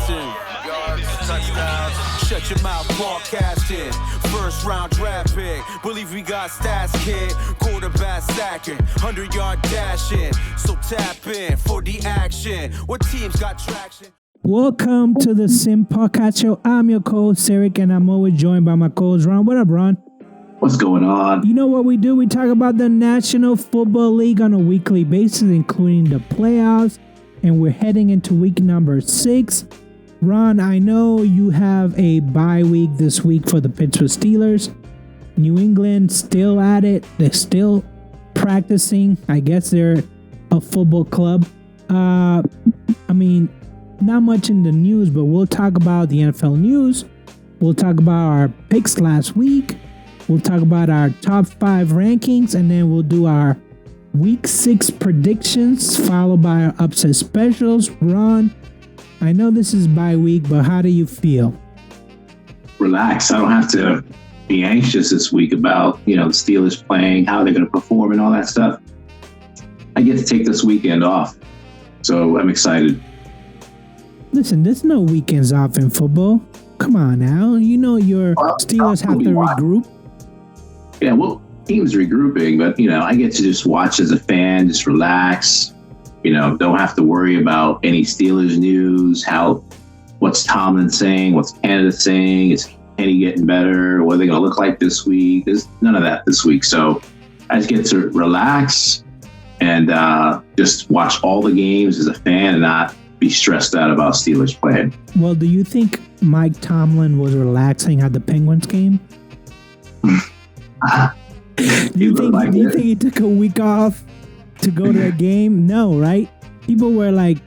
passing. Yards, touchdowns, shut your mouth, broadcasting. First round draft pick, believe we got stats, kid. Quarterback stacking, 100-yard dashing. So tap in for the action. What teams got traction? Welcome to the Sim Podcast Show. I'm your co-host, Sirik, and I'm always joined by my co-host, Ron. What up, Ron? What's going on? You know what we do? We talk about the National Football League on a weekly basis, including the playoffs, and we're heading into week number 6. Ron, I know you have a bye week this week for the Pittsburgh Steelers. New England still at it. They're still practicing. I guess they're a football club. Not much in the news, but we'll talk about the NFL news. We'll talk about our picks last week. We'll talk about our top 5 rankings, and then we'll do our week 6 predictions, followed by our upset specials. Ron, I know this is bye week, but how do you feel? Relax. I don't have to be anxious this week about, the Steelers playing, how they're going to perform and all that stuff. I get to take this weekend off. So I'm excited. Listen, there's no weekends off in football. Come on now. You know your Steelers have to regroup. Yeah, well, teams regrouping, but, I get to just watch as a fan, just relax. Don't have to worry about any Steelers news, what's Tomlin saying, what's Canada saying, is Kenny getting better, what are they going to look like this week? There's none of that this week. So I just get to relax and just watch all the games as a fan and not be stressed out about Steelers playing. Well, do you think Mike Tomlin was relaxing at the Penguins game? Do you think he took a week off to go to a game? No, right? People were like,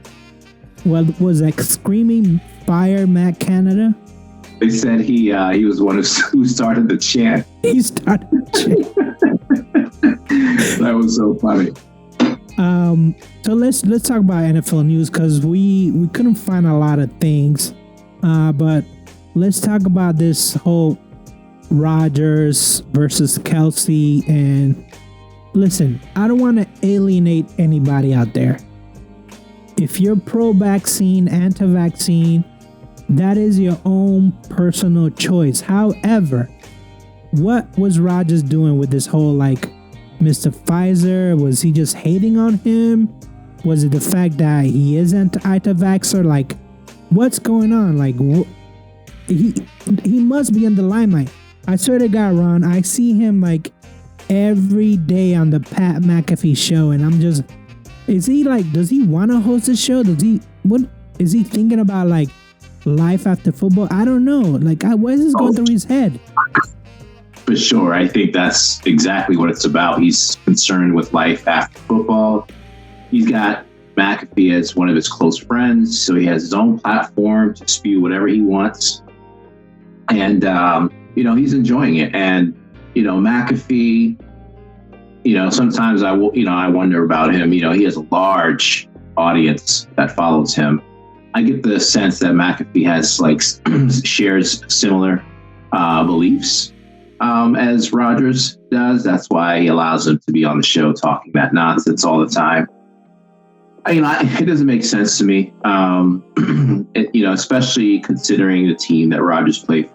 screaming, fire Matt Canada. They said he was one who started the chant. He started the chant. That was so funny. So let's talk about NFL news because we couldn't find a lot of things, but let's talk about this whole Rodgers versus Kelsey. And listen, I don't want to alienate anybody out there. If you're pro-vaccine, anti-vaccine, that is your own personal choice. However, what was Rodgers doing with this whole Mr. Pfizer? Was he just hating on him? Was it the fact that he isn't anti-vaxxer? What's going on? He must be in the limelight. I swear to God, Ron, I see him every day on the Pat McAfee show, and I'm just, does he want to host a show? What is he thinking about, life after football? I don't know. What is this going through his head? For sure. I think that's exactly what it's about. He's concerned with life after football. He's got McAfee as one of his close friends, so he has his own platform to spew whatever he wants. And, he's enjoying it. And, McAfee, sometimes I wonder about him. He has a large audience that follows him. I get the sense that McAfee has shares similar beliefs as Rodgers does. That's why he allows him to be on the show talking that nonsense all the time. It doesn't make sense to me, especially considering the team that Rodgers plays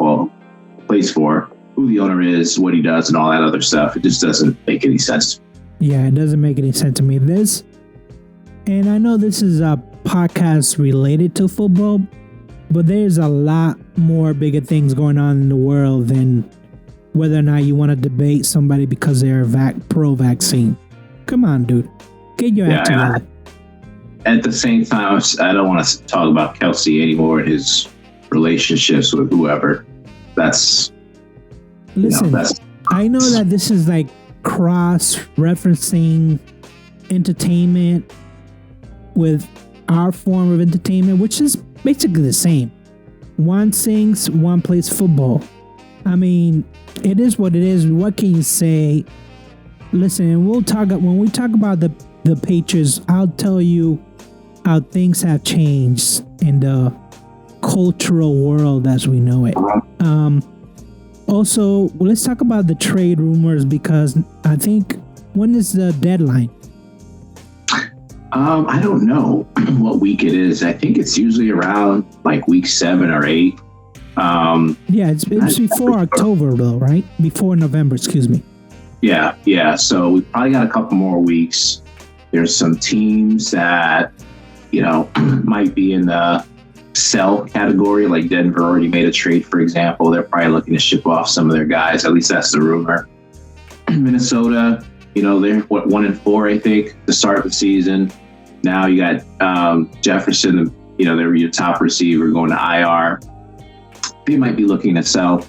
for, who the owner is, what he does, and all that other stuff. It just doesn't make any sense. Yeah, it doesn't make any sense to me. And I know this is a podcast related to football, but there's a lot more bigger things going on in the world than whether or not you want to debate somebody because they're pro-vaccine. Come on, dude. Get your act together. At the same time, I don't want to talk about Kelsey anymore and his relationships with whoever. Listen, I know that this is cross-referencing entertainment with our form of entertainment, which is basically the same. One sings, one plays football. It is what it is. What can you say? Listen, when we talk about the Patriots, I'll tell you how things have changed in the cultural world as we know it. Also, let's talk about the trade rumors because I think, when is the deadline? I don't know what week it is. I think it's usually around like week 7 or 8. Yeah, it's before October though, right? Before November, excuse me. Yeah. So we probably got a couple more weeks. There's some teams that, might be in the sell category, like Denver already made a trade, for example. They're probably looking to ship off some of their guys. At least that's the rumor. Minnesota, they're 1-4, I think, to start the season. Now you got Jefferson, they're your top receiver going to IR. They might be looking to sell.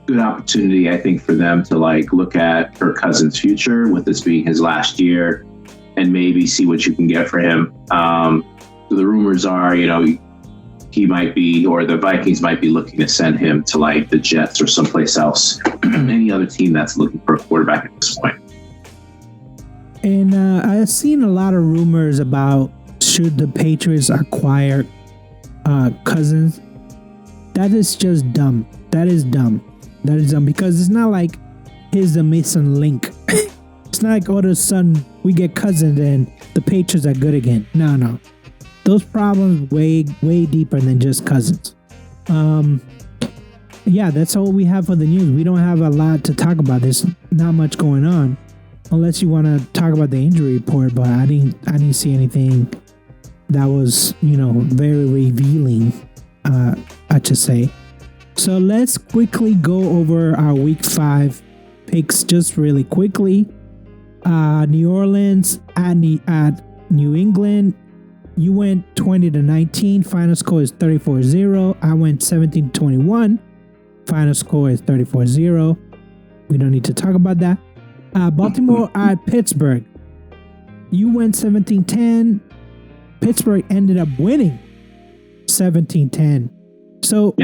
Good opportunity, I think, for them to look at Kirk Cousins' future, with this being his last year, and maybe see what you can get for him. So the rumors are, he might be, or the Vikings might be looking to send him to the Jets or someplace else. Any other team that's looking for a quarterback at this point. And I've seen a lot of rumors about should the Patriots acquire Cousins. That is just dumb. That is dumb because it's not like he's the missing link. It's not like all of a sudden we get Cousins and the Patriots are good again. No. Those problems way deeper than just Cousins. Yeah, that's all we have for the news. We don't have a lot to talk about. There's not much going on, unless you want to talk about the injury report. But I didn't see anything that was very revealing. I should say. So let's quickly go over our Week 5 picks just really quickly. New Orleans at New England. You went 20-19. Final score is 34-0. I went 17-21. Final score is 34-0. We don't need to talk about that. Baltimore at Pittsburgh. You went 17-10. Pittsburgh ended up winning 17-10. So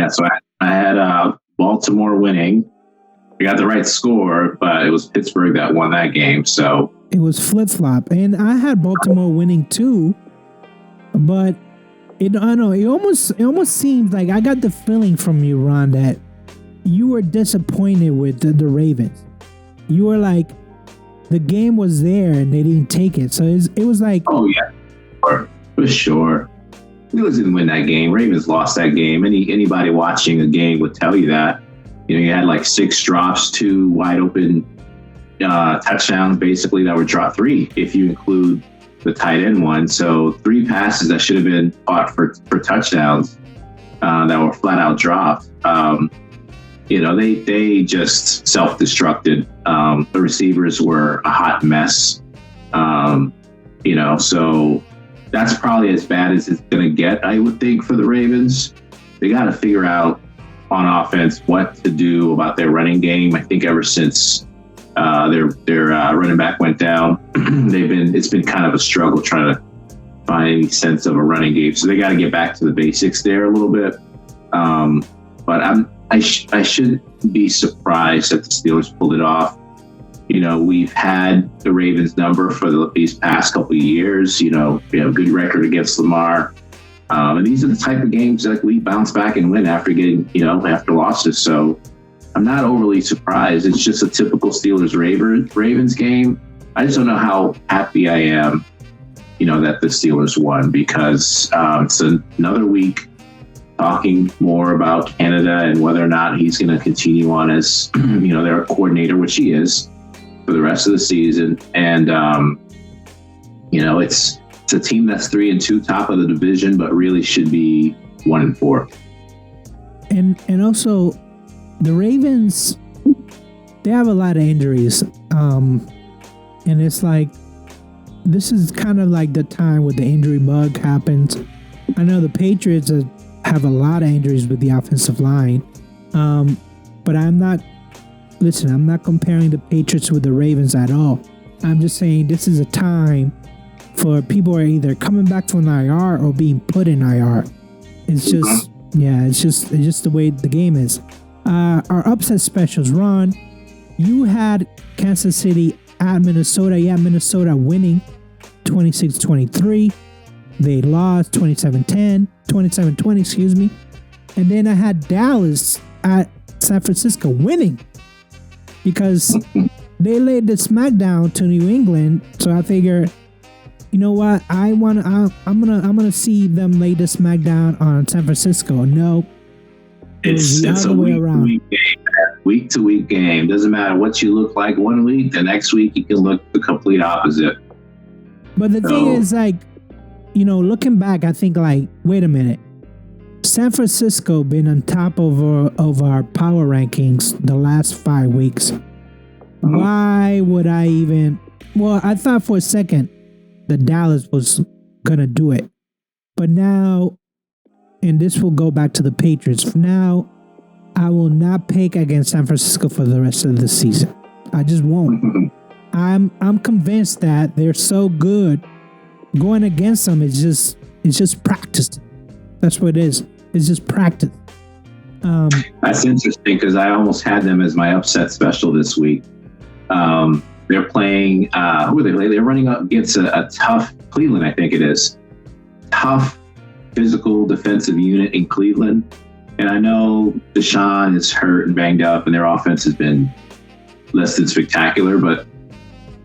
I had Baltimore winning. I got the right score, but it was Pittsburgh that won that game. So it was flip-flop. And I had Baltimore winning too. But I don't know, it almost seems like I got the feeling from you, Ron, that you were disappointed with the Ravens. You were like, the game was there and they didn't take it. So it was like, oh yeah, for sure. Steelers didn't win that game. Ravens lost that game. Anybody watching a game would tell you that. You had 6 drops, 2 wide open touchdowns, basically, that were dropped, 3 if you include the tight end one. So 3 passes that should have been caught for touchdowns that were flat out dropped. They just self-destructed. The receivers were a hot mess. So that's probably as bad as it's going to get, I would think, for the Ravens. They got to figure out on offense what to do about their running game. I think ever since their running back went down, it's been kind of a struggle trying to find any sense of a running game. So they got to get back to the basics there a little bit. But I shouldn't be surprised that the Steelers pulled it off. We've had the Ravens number for these past couple of years. We have a good record against Lamar. And these are the type of games that we bounce back and win after getting, after losses. So I'm not overly surprised. It's just a typical Steelers Ravens game. I just don't know how happy I am, that the Steelers won, because it's another week talking more about Canada and whether or not he's going to continue on as, their coordinator, which he is, for the rest of the season. And, it's a team that's 3-2, top of the division, but really should be 1-4. And also, the Ravens, they have a lot of injuries. And it's like, this is kind of like the time where the injury bug happens. I know the Patriots have a lot of injuries with the offensive line. But I'm not comparing the Patriots with the Ravens at all. I'm just saying this is a time for people who are either coming back from IR or being put in IR. It's just, it's just the way the game is. Our upset specials, Ron, you had Kansas City at Minnesota. Yeah, Minnesota winning 26-23. They lost 27-20, excuse me. And then I had Dallas at San Francisco winning because they laid the smackdown to New England. So I figure you know what? I'm gonna see them lay the smackdown on San Francisco. No, It's the a other way around. week-to-week game, man. Week-to-week game. Doesn't matter what you look like one week. The next week you can look the complete opposite. But the thing is, like, you know, looking back, I think, like, wait a minute. San Francisco been on top of our power rankings the last 5 weeks. Why would I even? Well, I thought for a second that Dallas was gonna do it, but now, and this will go back to the Patriots. Now, I will not pick against San Francisco for the rest of the season. I just won't. I'm convinced that they're so good. Going against them is just practice. That's what it is. It's just practice. That's interesting because I almost had them as my upset special this week. They're playing. Who are they? They're running up against a tough Cleveland. I think it is tough physical defensive unit in Cleveland. And I know Deshaun is hurt and banged up, and their offense has been less than spectacular, but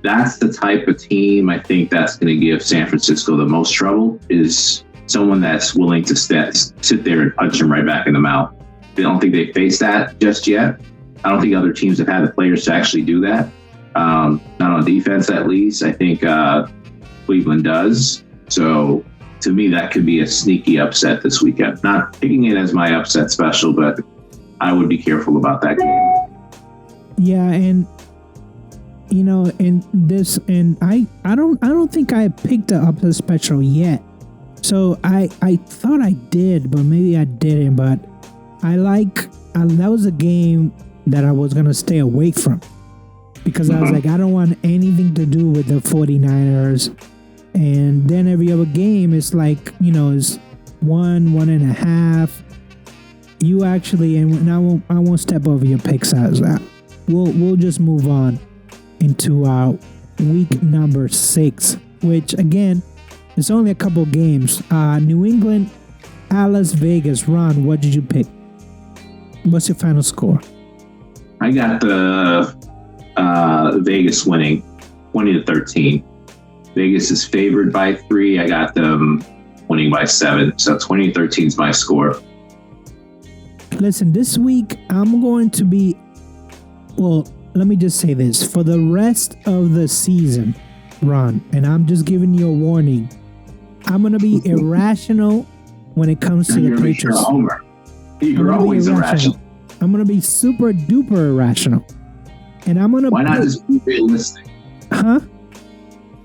that's the type of team I think that's going to give San Francisco the most trouble, is someone that's willing to sit there and punch them right back in the mouth. I don't think they faced that just yet. I don't think other teams have had the players to actually do that. Not on defense, at least. I think Cleveland does. So to me, that could be a sneaky upset this weekend. Not picking it as my upset special, but I would be careful about that game. Yeah, and you know, I don't think I picked the upset special yet. So I thought I did, but maybe I didn't. But that was a game that I was gonna stay away from, because I was like, I don't want anything to do with the 49ers. And then every other game is like, you know, is 1.5. You actually, and I won't step over your pick size. We'll just move on into week number 6, which again, it's only a couple games. New England at Las Vegas. Ron, what did you pick? What's your final score? I got the Vegas winning 20-13. Vegas is favored by 3. I got them winning by 7. So 20-13 is my score. Listen, this week I'm going to be, well, let me just say this. For the rest of the season, Ron, and I'm just giving you a warning, I'm going to be irrational when it comes to the Patriots. You're always irrational. I'm going to be super duper irrational. And I'm going to... Why not just be realistic? Huh?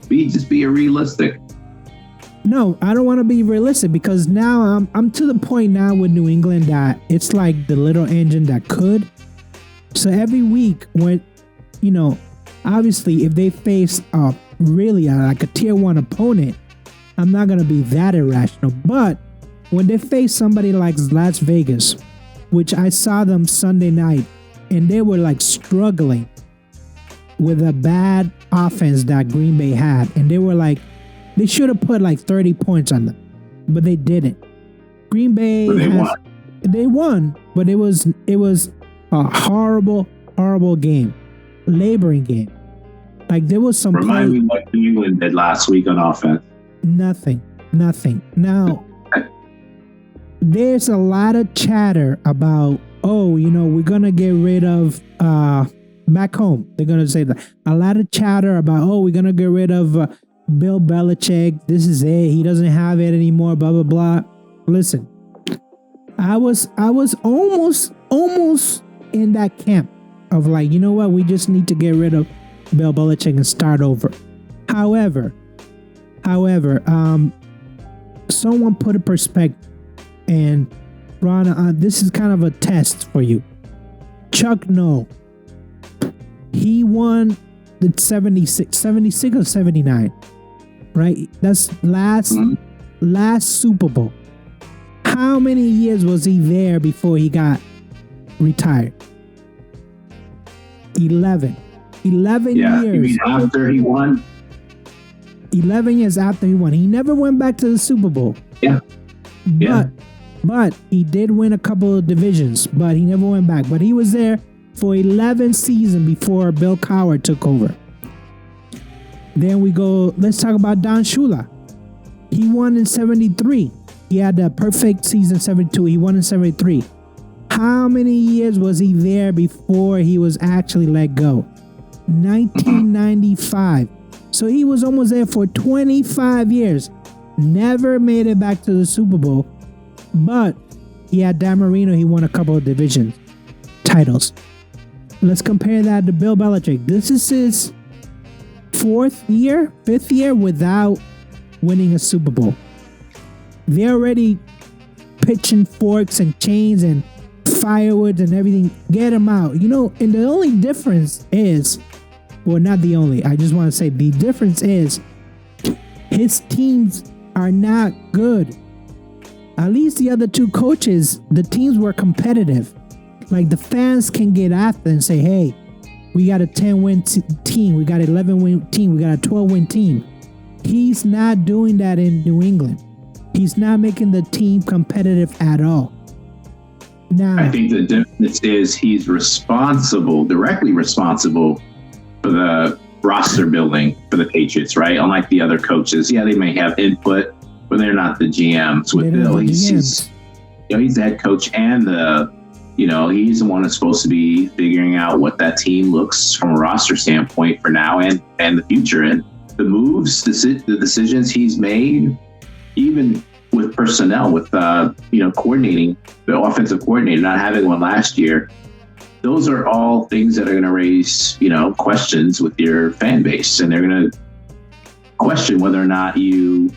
Just be realistic. No, I don't want to be realistic, because now I'm to the point now with New England that it's like the little engine that could. So every week when, you know, obviously if they face really like a tier 1 opponent, I'm not going to be that irrational. But when they face somebody like Las Vegas, which I saw them Sunday night, and they were like struggling with a bad offense that Green Bay had, and they were like, they should have put like 30 points on them, but they didn't. Green Bay they won, but it was a horrible game, laboring game. Like there was some Remind me what New England did last week on offense. Nothing. Now there's a lot of chatter about, oh, you know, we're gonna get rid of back home. They're gonna say that. A lot of chatter about, oh, we're gonna get rid of Bill Belichick. This is it. He doesn't have it anymore. Blah blah blah. Listen, I was almost in that camp of like, you know what? We just need to get rid of Bill Belichick and start over. However, someone put a perspective, and Ron, this is kind of a test for you. Chuck Noll, he won the 76 or 79, right? That's last Super Bowl. How many years was he there before he got retired? 11 years. You mean after he won? 11 years after he won. He never went back to the Super Bowl. Yeah. But he did win a couple of divisions, but he never went back. But he was there for 11 seasons before Bill Cowher took over. Then let's talk about Don Shula. He won in 73. He had the perfect season 72. He won in 73. How many years was he there before he was actually let go? 1995. So he was almost there for 25 years. Never made it back to the Super Bowl. But he had Dan Marino. He won a couple of division titles. Let's compare that to Bill Belichick. This is his fifth year without winning a Super Bowl. They're already pitching forks and chains and firewoods and everything. Get them out. And the only difference is, well, not the only, I just want to say the difference is his teams are not good. At least the other two coaches, the teams were competitive. Like the fans can get after and say, hey, we got a 10-win team. We got an 11-win team. We got a 12-win team. He's not doing that in New England. He's not making the team competitive at all. Now, I think the difference is he's directly responsible for the roster building for the Patriots, right? Unlike the other coaches. Yeah, they may have input, but they're not the GMs. With Bill, he's the head coach and he's the one that's supposed to be figuring out what that team looks from a roster standpoint for now and the future. And the moves, the decisions he's made, even with personnel, with coordinating, the offensive coordinator, not having one last year, those are all things that are going to raise questions with your fan base, and they're going to question whether or not you're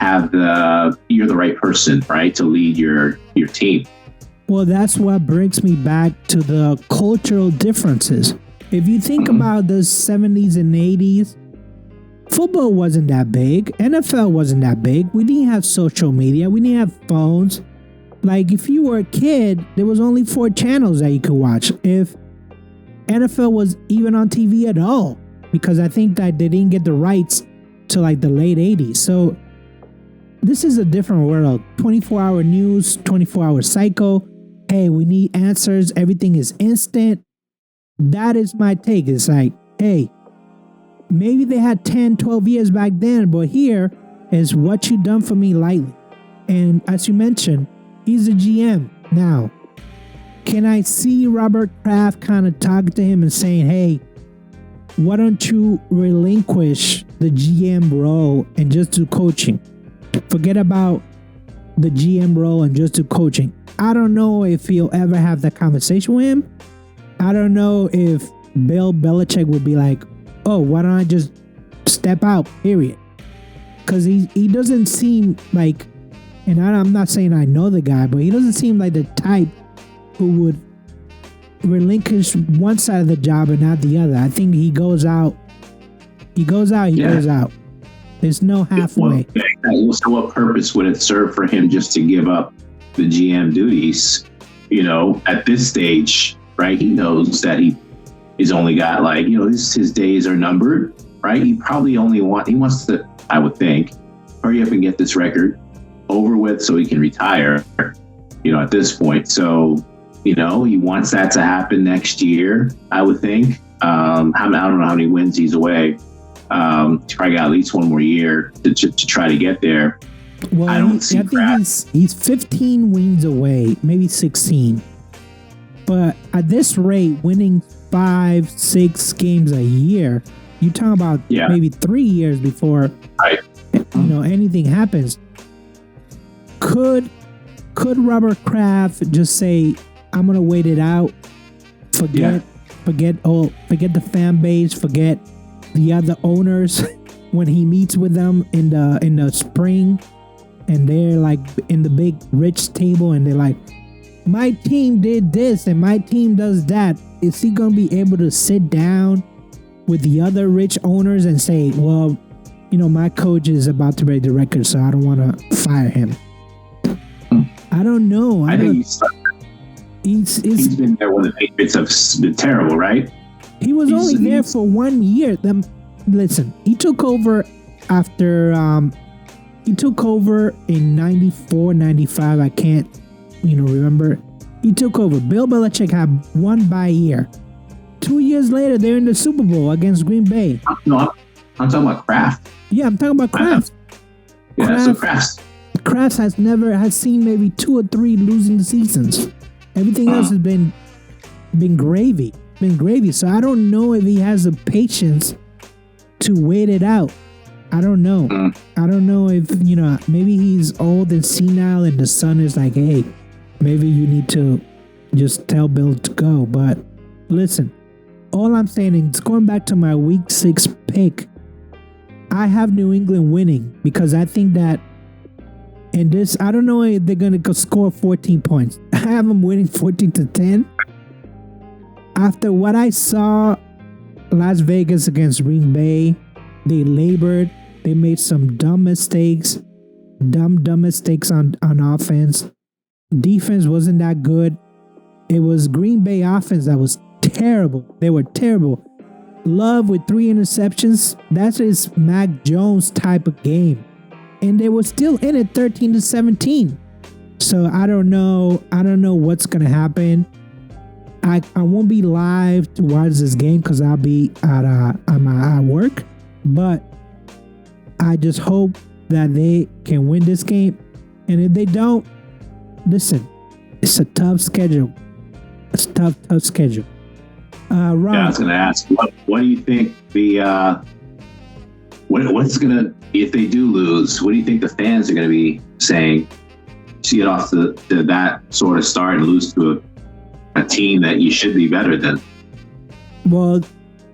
the right person, right, to lead your team. Well, that's what brings me back to the cultural differences. If you think about the 70s and 80s, football wasn't that big. NFL wasn't that big. We didn't have social media. We didn't have phones. Like, if you were a kid, there was only 4 channels that you could watch. If NFL was even on TV at all, because I think that they didn't get the rights to like the late 80s. So this is a different world. 24-hour news, 24-hour cycle. Hey, we need answers. Everything is instant. That is my take. It's like, hey, maybe they had 10, 12 years back then, but here is what you done for me lightly. And as you mentioned, he's a GM now. Can I see Robert Kraft kind of talking to him and saying, hey, why don't you relinquish the GM role and just do coaching? Forget about the GM role and just do coaching. I don't know if he'll ever have that conversation with him. I don't know if Bill Belichick would be like, oh, why don't I just step out, period? Because he doesn't seem like, and I'm not saying I know the guy, but he doesn't seem like the type who would relinquish one side of the job and not the other. I think he goes out. He goes out. There's no halfway. Well, so what purpose would it serve for him just to give up the GM duties, at this stage, right? He knows that he's only got his days are numbered, right? He probably wants to, I would think, hurry up and get this record over with so he can retire, at this point. So, he wants that to happen next year, I would think. I don't know how many wins he's away. He's probably got at least one more year to try to get there. Well, I think he's 15 wins away, maybe 16. But at this rate, winning 5-6 games a year, you're talking about maybe 3 years before anything happens. Could Robert Kraft just say, I'm gonna wait it out, forget the fan base, forget the other owners when he meets with them in the spring, and they're like in the big rich table and they're like, my team did this and my team does that. Is he gonna be able to sit down with the other rich owners and say, well, my coach is about to break the record, so I don't want to fire him? I don't know. I think he's been there when the Patriots have been terrible, right? He was only there for 1 year. Listen, he took over after he took over in 94, 95. I can't, remember. He took over. Bill Belichick had one bye year. 2 years later, they're in the Super Bowl against Green Bay. No, I'm talking about Kraft. Yeah, I'm talking about Kraft. Yeah, so Kraft has seen maybe 2 or 3 losing seasons. Everything else has been gravy. So I don't know if he has the patience to wait it out. I don't know. I don't know if, maybe he's old and senile and the son is like, hey, maybe you need to just tell Bill to go. But listen, all I'm saying is going back to my week 6 pick, I have New England winning because I think that in this, I don't know if they're going to score 14 points. I have them winning 14-10. After what I saw Las Vegas against Green Bay, they labored. They made some dumb mistakes on offense. Defense wasn't that good. It was Green Bay offense that was terrible. They were terrible. Love with 3 interceptions. That's his Mac Jones type of game. And they were still in it 13-17. So I don't know what's going to happen. I won't be live to watch this game because I'll be at work. But I just hope that they can win this game. And if they don't, listen, it's a tough schedule. It's a tough schedule. Ron, yeah, I was going to ask, what do you think what's going to, if they do lose, what do you think the fans are going to be saying? See it off to that sort of start and lose to a team that you should be better than. Well,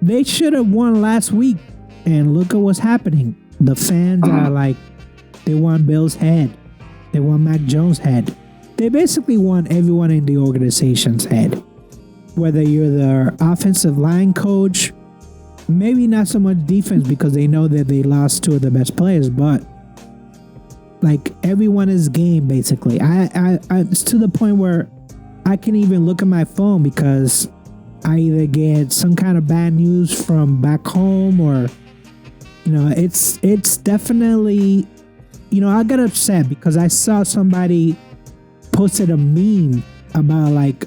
they should have won last week, and look at what's happening. The fans are like, they want Bill's head. They want Mac Jones' head. They basically want everyone in the organization's head. Whether you're the offensive line coach, maybe not so much defense because they know that they lost 2 of the best players, but like everyone is game basically. I it's to the point where I can even look at my phone because I either get some kind of bad news from back home or, it's definitely, I got upset because I saw somebody posted a meme about like,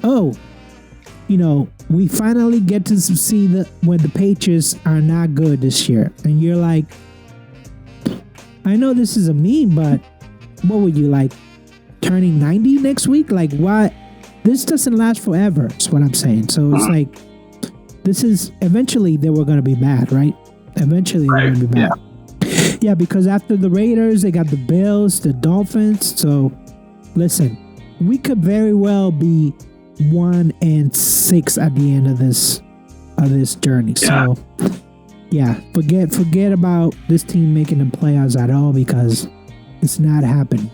we finally get to see when the Patriots are not good this year. And you're like, I know this is a meme, but what were you like turning 90 next week? Like what? This doesn't last forever. That's what I'm saying. So it's like, eventually they were going to be bad, right? Eventually they're going to be bad. Yeah, because after the Raiders, they got the Bills, the Dolphins. So listen, we could very well be 1-6 at the end of this journey. Yeah. So yeah, forget about this team making the playoffs at all because it's not happening.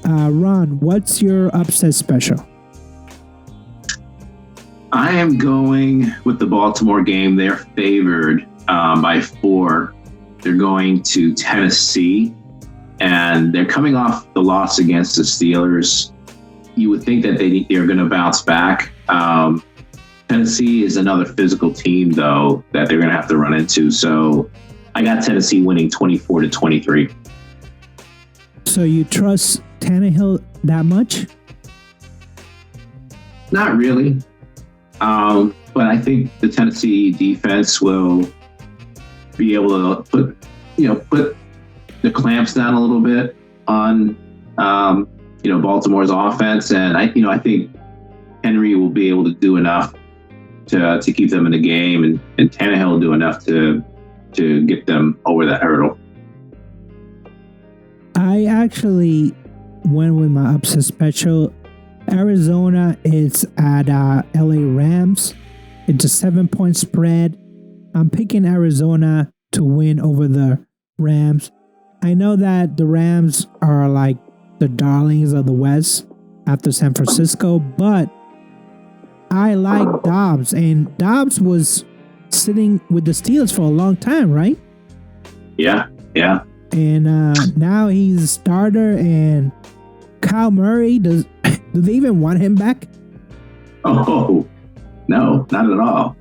Ron, what's your upset special? I am going with the Baltimore game. They're favored by 4. They're going to Tennessee, and they're coming off the loss against the Steelers. You would think that they're going to bounce back. Tennessee is another physical team, though, that they're going to have to run into. So I got Tennessee winning 24-23. So you trust Tannehill that much? Not really. But I think the Tennessee defense will be able to put the clamps down a little bit on Baltimore's offense, and I think Henry will be able to do enough to keep them in the game, and Tannehill will do enough to get them over that hurdle. I actually went with my upset special. Arizona is at LA Rams. It's a 7-point spread. I'm picking Arizona to win over the Rams. I know that the Rams are like the darlings of the West after San Francisco, but I like Dobbs, and Dobbs was sitting with the Steelers for a long time, right? Yeah. And now he's a starter, and Kyle Murray, do they even want him back? Oh, no, not at all.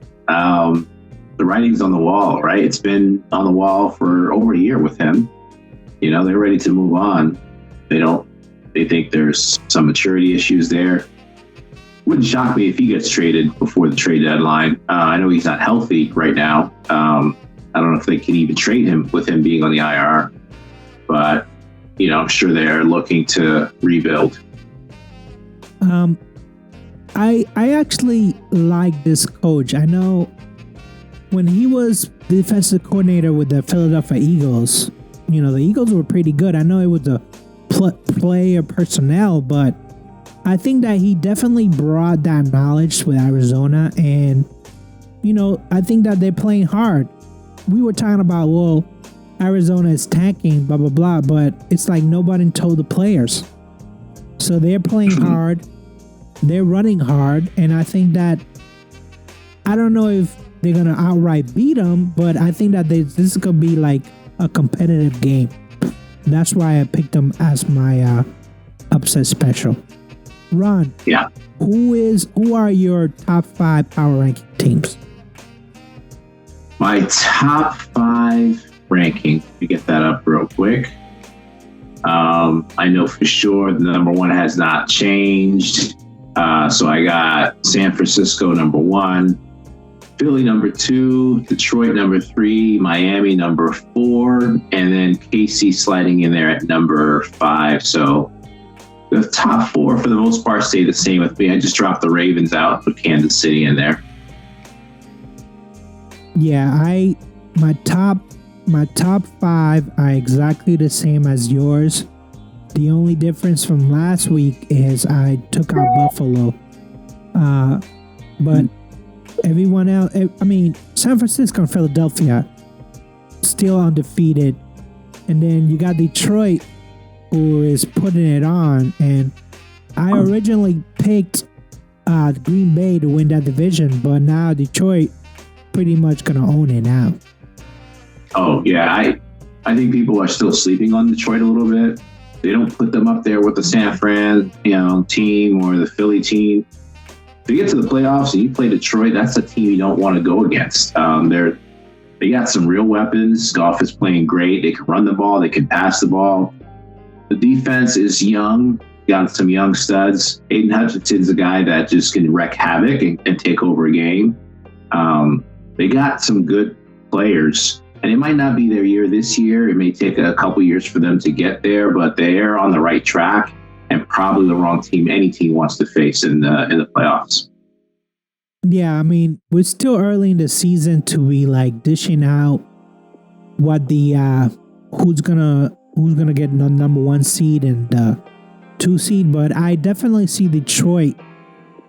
The writing's on the wall, right? It's been on the wall for over a year with him. They're ready to move on. They think there's some maturity issues there. Wouldn't shock me if he gets traded before the trade deadline. I know he's not healthy right now. I don't know if they can even trade him with him being on the IR, but I'm sure they're looking to rebuild. I actually like this coach. I know when he was defensive coordinator with the Philadelphia Eagles, the Eagles were pretty good. I know it was the player personnel, but I think that he definitely brought that knowledge with Arizona, and I think that they're playing hard. We were talking about, well, Arizona is tanking, blah blah blah, but it's like nobody told the players. So they're playing hard, they're running hard, and I think that, I don't know if they're gonna outright beat them, but I think that this is gonna be like a competitive game. That's why I picked them as my upset special. Ron, yeah, who are your top 5 power ranking teams? My top 5 ranking. Let me get that up real quick. I know for sure the number 1 has not changed. So I got San Francisco number 1, Philly number 2, Detroit number 3, Miami number 4, and then KC sliding in there at number 5. So the top 4 for the most part stay the same with me. I just dropped the Ravens out, put Kansas City in there. Yeah, my top 5 are exactly the same as yours. The only difference from last week is I took out Buffalo. But everyone else, San Francisco and Philadelphia still undefeated. And then you got Detroit, who is putting it on. And I originally picked Green Bay to win that division, but now Detroit pretty much going to own it now. Oh, yeah. I think people are still sleeping on Detroit a little bit. They don't put them up there with the San Fran team or the Philly team. If you get to the playoffs and you play Detroit, that's a team you don't want to go against. They got some real weapons. Goff is playing great. They can run the ball. They can pass the ball. The defense is young. Got some young studs. Aiden Hutchinson's a guy that just can wreak havoc and take over a game. They got some good players. And it might not be their year this year. It may take a couple years for them to get there, but they're on the right track and probably the wrong team any team wants to face in the playoffs. Yeah, we're still early in the season to be like dishing out what the who's gonna get the number 1 seed and the 2 seed, but I definitely see Detroit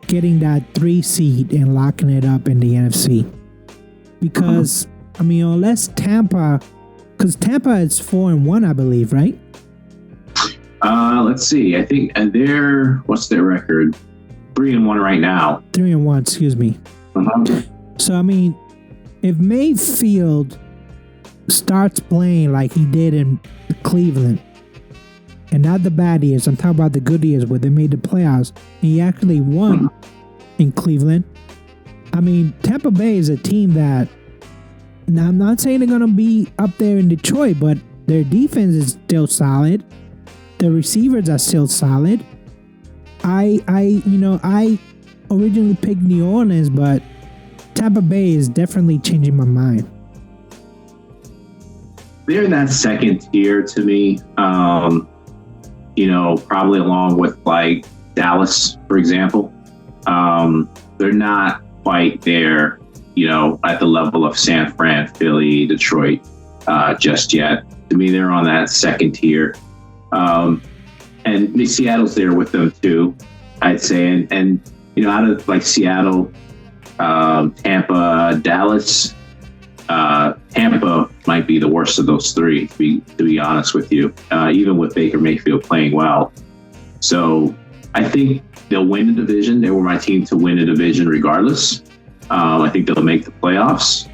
getting that 3 seed and locking it up in the NFC. Because unless Tampa, because Tampa is 4-1, I believe, right? Let's see. I think what's their record? 3-1 right now. 3-1, excuse me. Uh-huh. So if Mayfield starts playing like he did in Cleveland, and not the bad years, I'm talking about the good years where they made the playoffs, and he actually won in Cleveland. Tampa Bay is a team that, now I'm not saying they're going to be up there in Detroit, but their defense is still solid. The receivers are still solid. I originally picked New Orleans, but Tampa Bay is definitely changing my mind. They're in that second tier to me. Probably along with like Dallas, for example. They're not quite there, at the level of San Fran, Philly, Detroit, just yet. To me, they're on that second tier. And Seattle's there with them too, I'd say. And out of like Seattle, Tampa, Dallas, Tampa might be the worst of those 3, to be honest with you, even with Baker Mayfield playing well. So I think they'll win the division. They were my team to win the division regardless. I think they'll make the playoffs.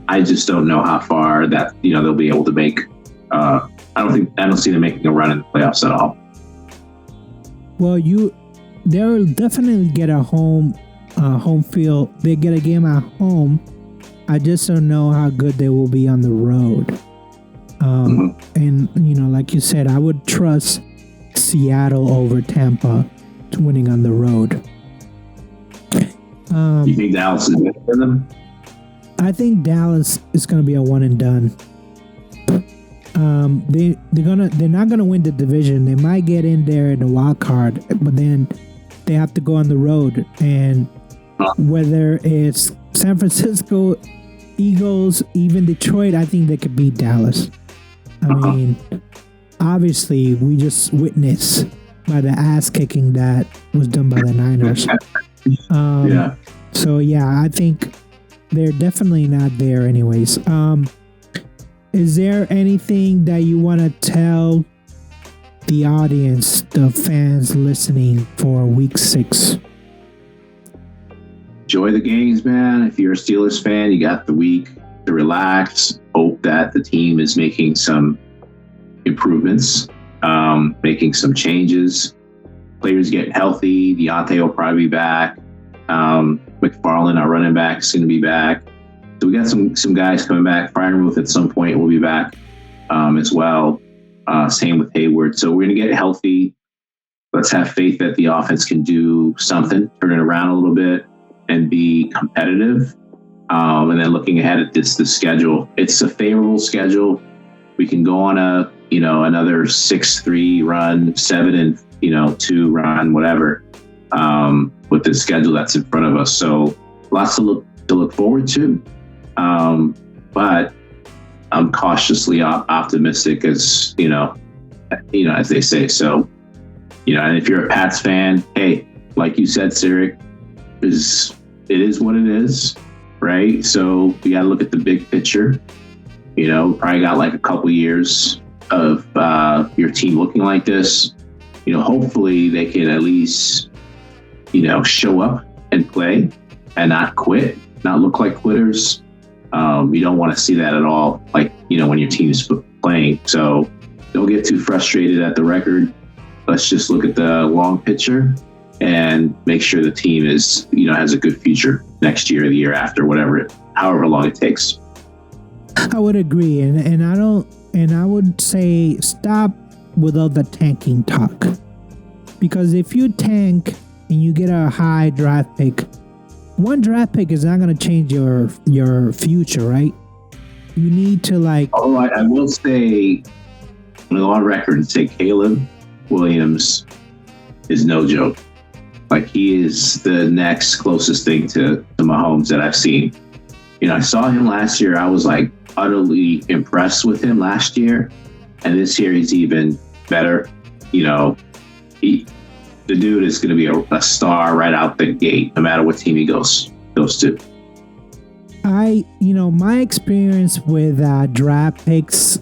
I just don't know how far that they'll be able to make. I don't see them making a run in the playoffs at all. Well, they'll definitely get a home field. They get a game at home. I just don't know how good they will be on the road. And like you said, I would trust Seattle over Tampa to winning on the road. You think Dallas is better than them? I think Dallas is going to be a one and done. They're not gonna win the division. They might get in there in the wild card, but then they have to go on the road. And whether it's San Francisco, Eagles, even Detroit, I think they could beat Dallas. I mean, obviously, we just witnessed by the ass kicking that was done by the Niners. So yeah, I think they're definitely not there, anyways. Is there anything that you want to tell the audience, the fans listening for Week 6? Enjoy the games, man. If you're a Steelers fan, you got the week to relax. Hope that the team is making some improvements, making some changes. Players get healthy. Deontay will probably be back. McFarland, our running back, is going to be back. So we got some guys coming back. Fryermuth at some point will be back as well. Same with Hayward. So we're going to get healthy. Let's have faith that the offense can do something, turn it around a little bit, and be competitive. And then looking ahead at the schedule, it's a favorable schedule. We can go on another 6-3 run, 7-2 run, whatever, with the schedule that's in front of us. So lots to look forward to. But I'm cautiously optimistic, as as they say. So, and if you're a Pats fan, hey, like you said, Sirik, it is what it is, right? So we got to look at the big picture. Probably got like a couple years of your team looking like this. Hopefully they can at least, show up and play and not quit, not look like quitters. You don't want to see that at all, like, when your team's playing. So don't get too frustrated at the record. Let's just look at the long picture and make sure the team is, has a good future next year or the year after, however long it takes. I would agree. And I would say stop with all the tanking talk. Because if you tank and you get a high draft pick, one draft pick is not going to change your future, right? You need to I will say, I'm going to go on record and say Caleb Williams is no joke. Like, he is the next closest thing to Mahomes that I've seen. I saw him last year. I was utterly impressed with him last year, and this year he's even better. The dude is going to be a star right out the gate, no matter what team he goes to. My experience with draft picks,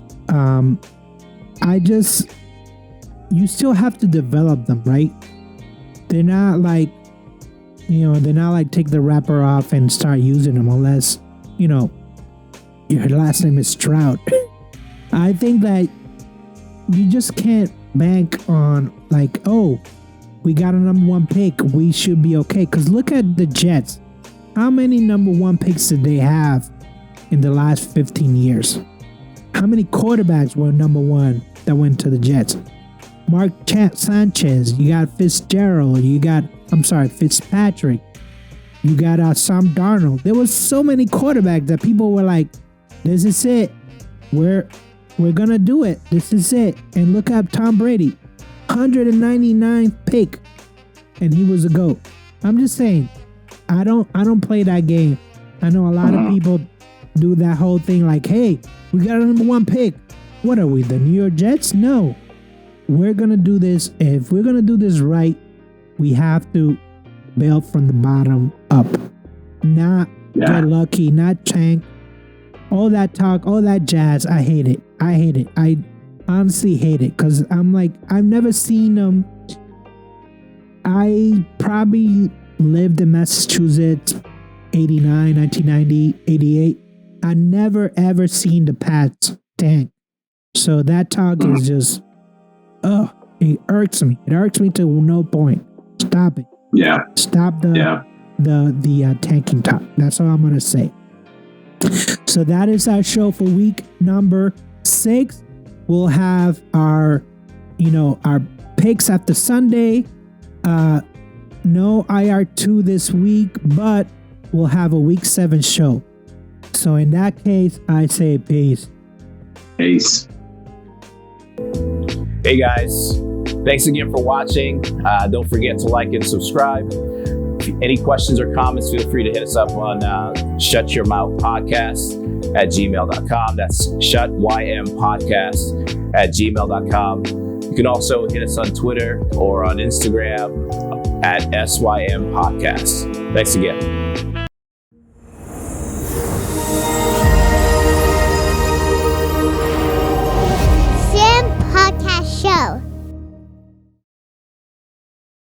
you still have to develop them, right? They're not take the wrapper off and start using them unless, your last name is Stroud. I think that you just can't bank on we got a number one pick, we should be okay. Because look at the Jets. How many number one picks did they have in the last 15 years? How many quarterbacks were number one that went to the Jets? Mark Sanchez, you got Fitzgerald, Fitzpatrick, you got Sam Darnold. There was so many quarterbacks that people were like, this is it. We're gonna do it. This is it. And look at Tom Brady. 199th pick, and he was a GOAT. I'm just saying, I don't play that game. I know a lot of people do that whole thing like, hey, we got a number one pick. What are we, the New York Jets? No. We're gonna do this. If we're gonna do this right, we have to build from the bottom up. Not get lucky, not tank. All that talk, all that jazz, I hate it. I honestly hate it, because I'm I've never seen them. I probably lived in Massachusetts 89, 1990, 88. I never ever seen the Pats tank. So that talk is just, it irks me. It irks me to no point. Stop it. Yeah. Stop the tanking talk. That's all I'm gonna say. So that is our show for week number 6. We'll have our picks after Sunday. No IR2 this week, but we'll have a week 7 show. So in that case, I say peace. Peace. Hey guys, thanks again for watching. Don't forget to like and subscribe. Any questions or comments, feel free to hit us up on shutyourmouthpodcast@gmail.com. That's shutympodcast@gmail.com. You can also hit us on Twitter or on Instagram at SYM Podcast. Thanks again.